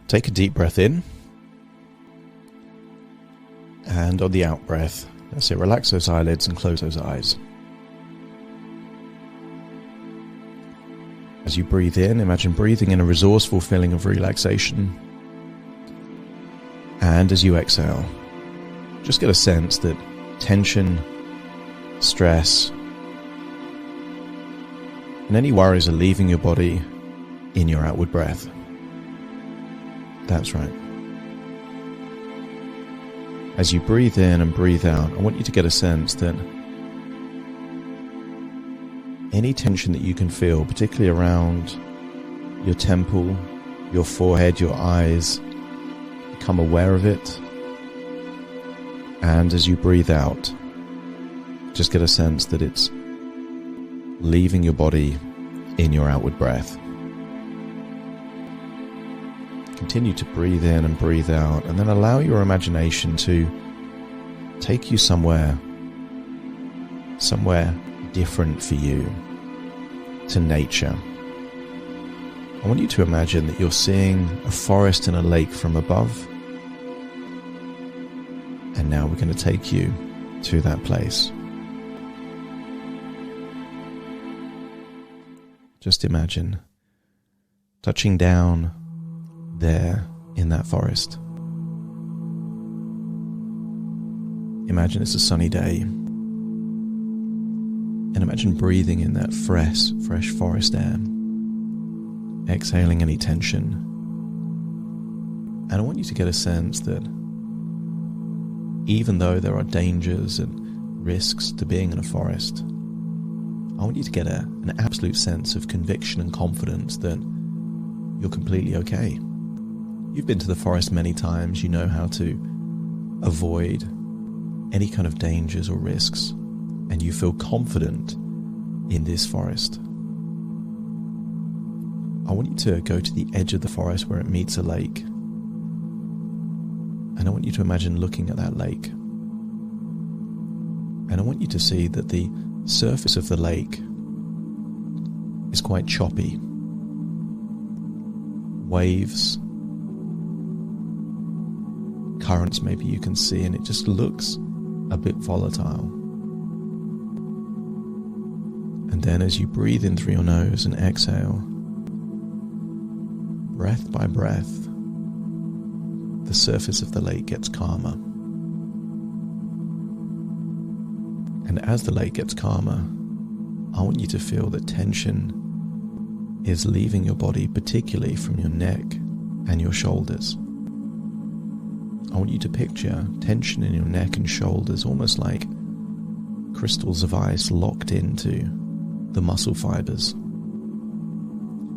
Take a deep breath in. And on the out breath, that's it, relax those eyelids and close those eyes. As you breathe in, imagine breathing in a resourceful feeling of relaxation. And as you exhale, just get a sense that tension, stress, and any worries are leaving your body in your outward breath. That's right. As you breathe in and breathe out, I want you to get a sense that any tension that you can feel, particularly around your temple, your forehead, your eyes, become aware of it. And as you breathe out, just get a sense that it's leaving your body in your outward breath. Continue to breathe in and breathe out, and then allow your imagination to take you somewhere different for you, to nature. I want you to imagine that you're seeing a forest and a lake from above, and now we're going to take you to that place. Just imagine touching down there in that forest. Imagine it's a sunny day, and imagine breathing in that fresh forest air, exhaling any tension. And I want you to get a sense that even though there are dangers and risks to being in a forest, I want you to get an absolute sense of conviction and confidence that you're completely okay. You've been to the forest many times. You know how to avoid any kind of dangers or risks, and you feel confident in this forest. I want you to go to the edge of the forest where it meets a lake, and I want you to imagine looking at that lake, and I want you to see that the surface of the lake is quite choppy. Waves, currents maybe you can see, and it just looks a bit volatile. And then as you breathe in through your nose and exhale, breath by breath, the surface of the lake gets calmer. And as the lake gets calmer, I want you to feel that tension is leaving your body, particularly from your neck and your shoulders. I want you to picture tension in your neck and shoulders almost like crystals of ice locked into the muscle fibers.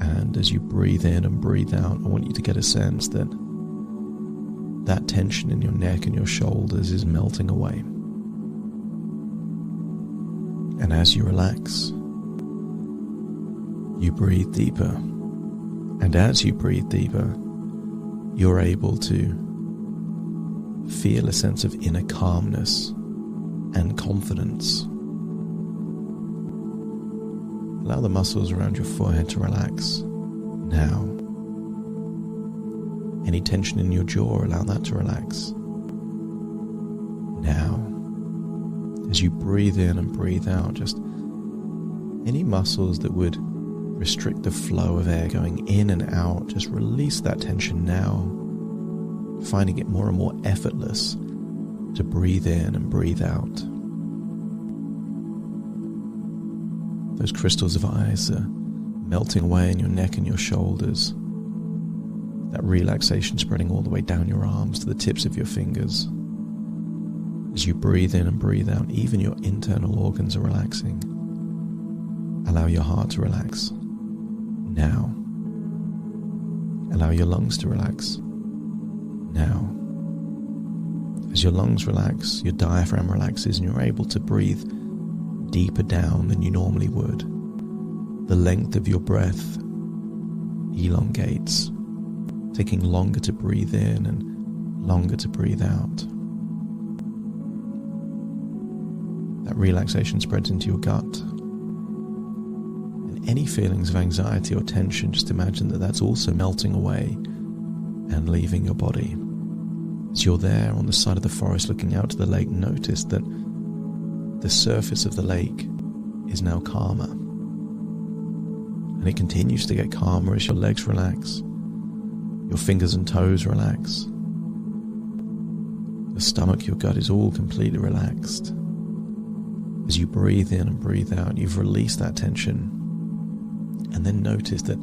And as you breathe in and breathe out, I want you to get a sense that that tension in your neck and your shoulders is melting away. And as you relax, you breathe deeper. And as you breathe deeper, you're able to feel a sense of inner calmness and confidence. Allow the muscles around your forehead to relax now. Any tension in your jaw, allow that to relax now. As you breathe in and breathe out, just any muscles that would restrict the flow of air going in and out, just release that tension now, finding it more and more effortless to breathe in and breathe out. Those crystals of ice are melting away in your neck and your shoulders. That relaxation spreading all the way down your arms to the tips of your fingers. As you breathe in and breathe out, even your internal organs are relaxing. Allow your heart to relax now. Allow your lungs to relax now. As your lungs relax, your diaphragm relaxes, and you're able to breathe deeper down than you normally would. The length of your breath elongates, taking longer to breathe in and longer to breathe out. That relaxation spreads into your gut. And any feelings of anxiety or tension, just imagine that that's also melting away and leaving your body. As you're there on the side of the forest looking out to the lake, notice that the surface of the lake is now calmer. And it continues to get calmer as your legs relax, your fingers and toes relax. Your stomach, your gut is all completely relaxed. As you breathe in and breathe out, you've released that tension. And then notice that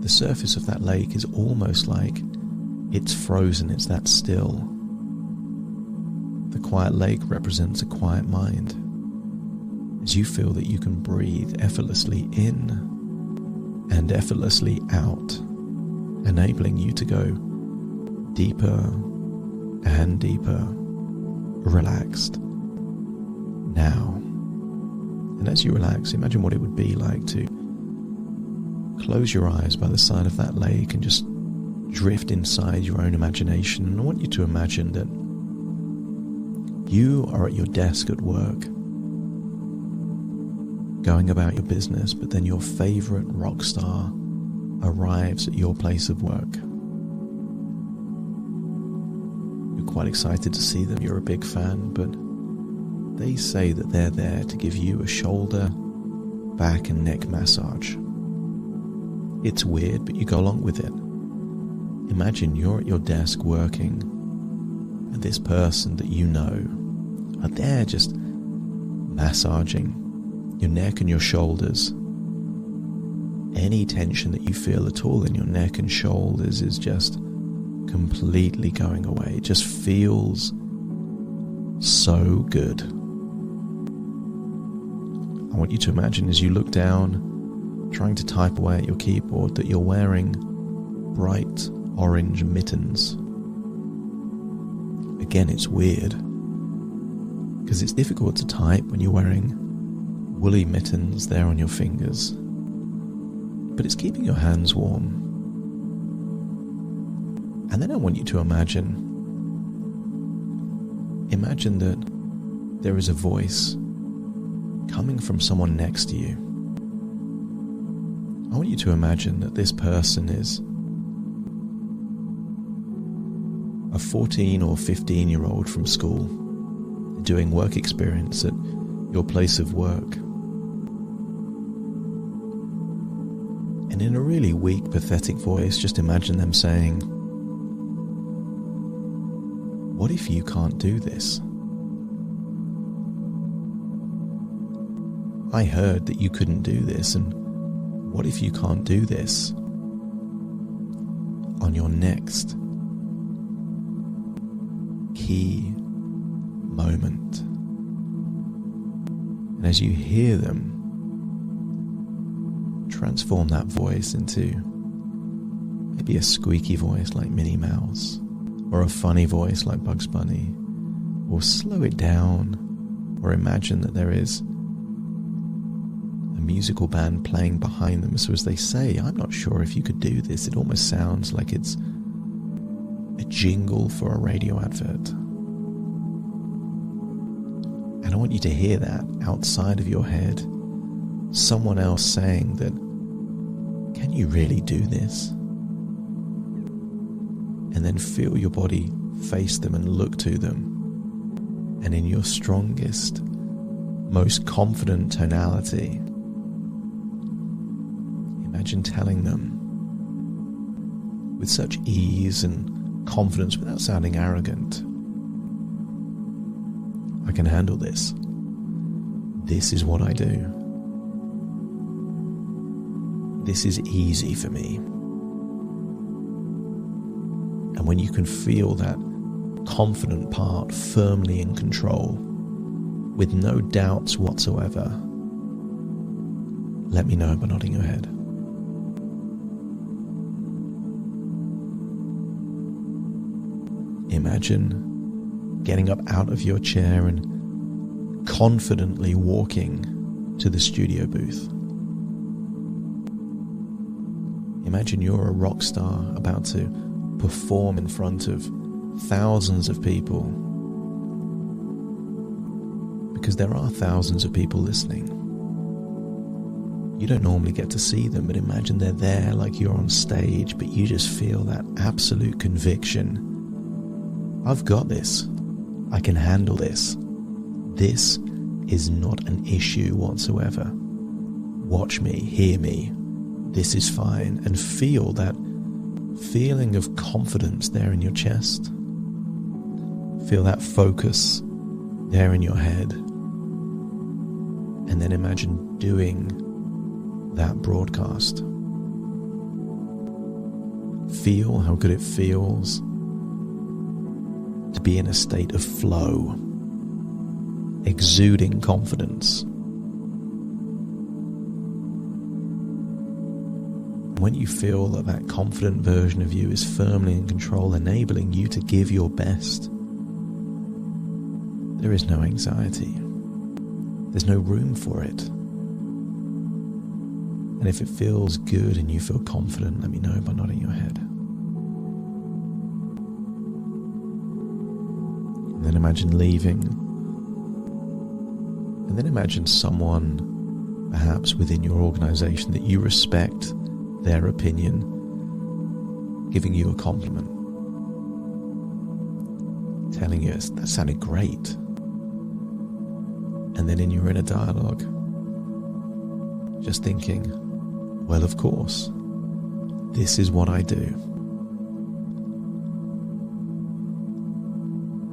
the surface of that lake is almost like it's frozen, it's that still. The quiet lake represents a quiet mind. As you feel that you can breathe effortlessly in and effortlessly out, enabling you to go deeper and deeper, relaxed now. And as you relax, imagine what it would be like to close your eyes by the side of that lake and just drift inside your own imagination. And I want you to imagine that you are at your desk at work, going about your business, but then your favorite rock star arrives at your place of work. You're quite excited to see them, you're a big fan, but they say that they're there to give you a shoulder, back and neck massage. It's weird, but you go along with it. Imagine you're at your desk working, and this person that you know are there just massaging your neck and your shoulders. Any tension that you feel at all in your neck and shoulders is just completely going away. It just feels so good. I want you to imagine as you look down, trying to type away at your keyboard, that you're wearing bright orange mittens. Again, it's weird because it's difficult to type when you're wearing woolly mittens there on your fingers, but it's keeping your hands warm. And then I want you to imagine that there is a voice coming from someone next to you. I want you to imagine that this person is a 14 or 15-year-old from school doing work experience at your place of work. And in a really weak, pathetic voice, just imagine them saying, "What if you can't do this? I heard that you couldn't do this, and what if you can't do this on your next key moment?" And as you hear them, transform that voice into maybe a squeaky voice like Minnie Mouse, or a funny voice like Bugs Bunny, or slow it down, or imagine that there is a musical band playing behind them. So as they say, "I'm not sure if you could do this," it almost sounds like it's a jingle for a radio advert. And I want you to hear that outside of your head, someone else saying that, "Can you really do this?" And then feel your body face them and look to them. And in your strongest, most confident tonality, imagine telling them with such ease and confidence without sounding arrogant, "I can handle this. This is what I do. This is easy for me." And when you can feel that confident part firmly in control, with no doubts whatsoever, let me know by nodding your head. Imagine getting up out of your chair and confidently walking to the studio booth. Imagine you're a rock star about to perform in front of thousands of people, because there are thousands of people listening. You don't normally get to see them, but imagine they're there like you're on stage, but you just feel that absolute conviction. I've got this. I can handle this. This is not an issue whatsoever. Watch me, hear me. This is fine. And feel that feeling of confidence there in your chest. Feel that focus there in your head. And then imagine doing that broadcast. Feel how good it feels to be in a state of flow, exuding confidence. When you feel that that confident version of you is firmly in control, enabling you to give your best, there is no anxiety. There's no room for it. And if it feels good and you feel confident, let me know by nodding your head. And then imagine leaving. And then imagine someone, perhaps within your organization that you respect their opinion, giving you a compliment, telling you that sounded great. And then in your inner dialogue, just thinking, well, of course, this is what I do.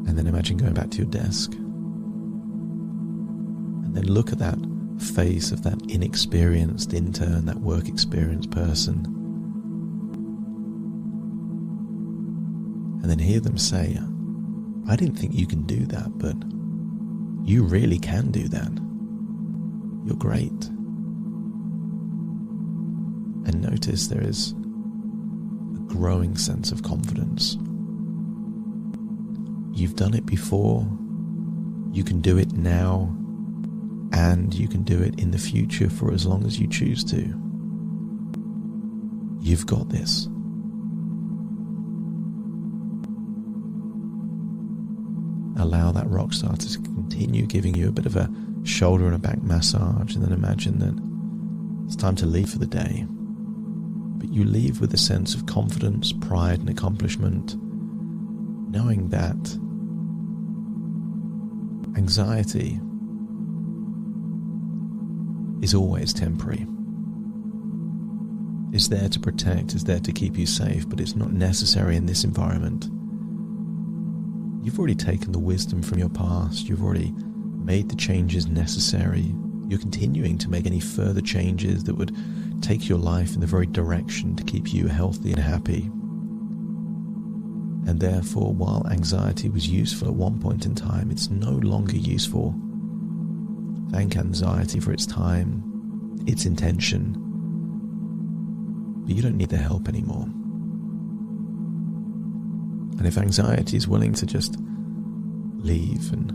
And then imagine going back to your desk. And then look at that face of that inexperienced intern, that work experienced person. And then hear them say, I didn't think you can do that, but you really can do that. You're great. And notice there is a growing sense of confidence. You've done it before, you can do it now, and you can do it in the future for as long as you choose to. You've got this. Allow that rock star to continue giving you a bit of a shoulder and a back massage, and then imagine that it's time to leave for the day. But you leave with a sense of confidence, pride, and accomplishment, knowing that anxiety is always temporary. It's there to protect, it's there to keep you safe, but it's not necessary in this environment. You've already taken the wisdom from your past, you've already made the changes necessary. You're continuing to make any further changes that would take your life in the very direction to keep you healthy and happy. And therefore, while anxiety was useful at one point in time, it's no longer useful. Thank anxiety for its time, its intention, but you don't need the help anymore. And if anxiety is willing to just leave and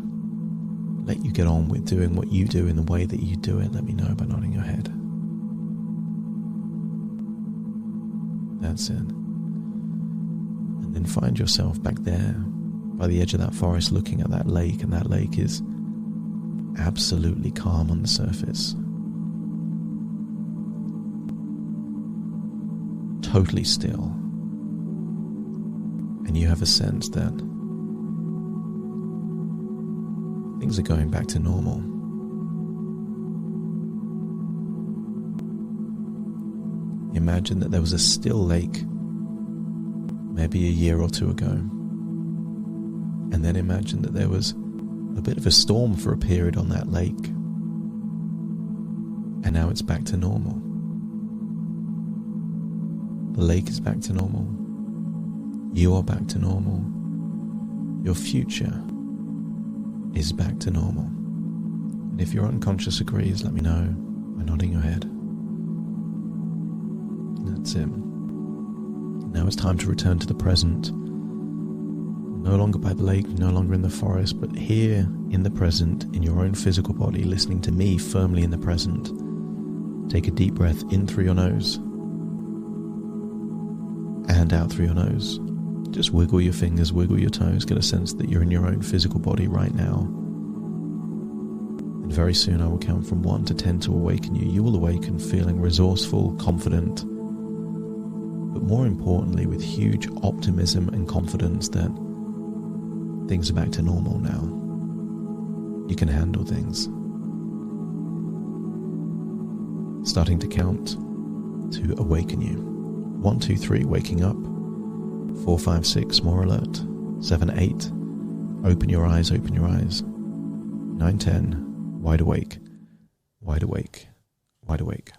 let you get on with doing what you do in the way that you do it, let me know by nodding your head. That's it. And then find yourself back there by the edge of that forest looking at that lake, and that lake is absolutely calm on the surface. Totally still. And you have a sense that things are going back to normal. Imagine that there was a still lake maybe a year or two ago. And then imagine that there was a bit of a storm for a period on that lake. And now it's back to normal. The lake is back to normal. You are back to normal. Your future is back to normal. And if your unconscious agrees, let me know by nodding your head. That's it. Now it's time to return to the present. No longer by the lake, no longer in the forest, but here in the present, in your own physical body, listening to me firmly in the present. Take a deep breath in through your nose and out through your nose. Just wiggle your fingers, wiggle your toes, get a sense that you're in your own physical body right now. And And very soon I will count from 1 to 10 to awaken you. You will awaken feeling resourceful, confident, but more importantly with huge optimism and confidence that things are back to normal now. You can handle things. Starting to count to awaken you. 1, 2, 3, waking up. 4, 5, 6, more alert. 7, 8, open your eyes, open your eyes. 9, 10, wide awake, wide awake, wide awake.